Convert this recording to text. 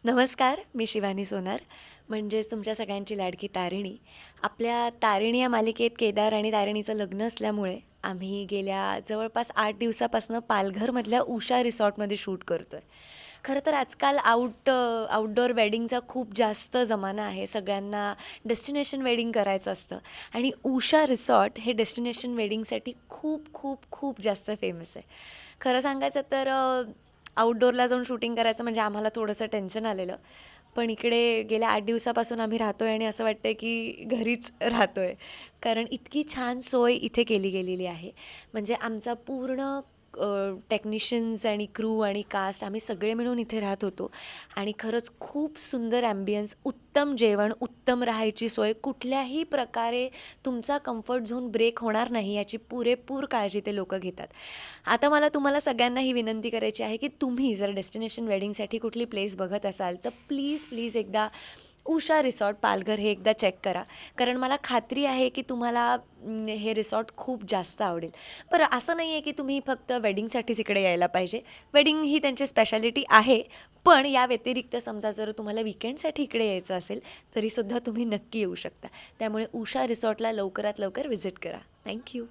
नमस्कार, मी शिवानी सोनार, म्हणजेच तुमच्या सगळ्यांची लाडकी तारिणी. आपल्या तारिणी या मालिकेत केदार आणि तारिणीचं लग्न असल्यामुळे आम्ही गेल्या जवळपास 8 दिवसापासून पालघरमधल्या उषा रिसॉर्टमध्ये शूट करतो आहे. खरं तर आजकाल आउटडोअर वेडिंगचा खूप जास्त जमाना आहे. सगळ्यांना डेस्टिनेशन वेडिंग करायचं असतं आणि उषा रिसॉर्ट हे डेस्टिनेशन वेडिंगसाठी खूप खूप खूप जास्त फेमस आहे. खरं सांगायचं तर आउटडोअरला जाऊन शूटिंग करायचं म्हणजे आम्हाला थोडंसं टेन्शन आलेलं. पण इकडे गेल्या 8 दिवसापासून आम्ही राहतो आहे आणि असं वाटतं आहे की घरीच राहतो आहे. कारण इतकी छान सोय इथे केली गेलेली आहे. म्हणजे आमचा पूर्ण टेक्निशियन्स आणि क्रू आणि कास्ट आम्ही सगळे मिळून इथे राहत होतो आणि खरंच खूप सुंदर ॲम्बियन्स, उत्तम जेवण, उत्तम राहायची सोय, कुठल्याही प्रकारे तुमचा कम्फर्ट झोन ब्रेक होणार नाही याची पुरेपूर काळजी ते लोकं घेतात. आता मला तुम्हाला सगळ्यांना ही विनंती करायची आहे की तुम्ही जर डेस्टिनेशन वेडिंगसाठी कुठली प्लेस बघत असाल तर प्लीज प्लीज एकदा उषा रिसॉर्ट पालघर हे एकदा चेक करा. कारण मला खात्री आहे की तुम्हाला हे रिसॉर्ट खूप जास्त आवडेल. बरं, असं नाही आहे की तुम्ही फक्त वेडिंगसाठीच इकडे यायला पाहिजे. वेडिंग ही त्यांची स्पेशालिटी आहे, पण या व्यतिरिक्त समजा जर तुम्हाला वीकेंडसाठी इकडे यायचं असेल तरीसुद्धा तुम्ही नक्की येऊ शकता. त्यामुळे उषा रिसॉर्टला लवकरात लवकर व्हिजिट करा. थँक्यू.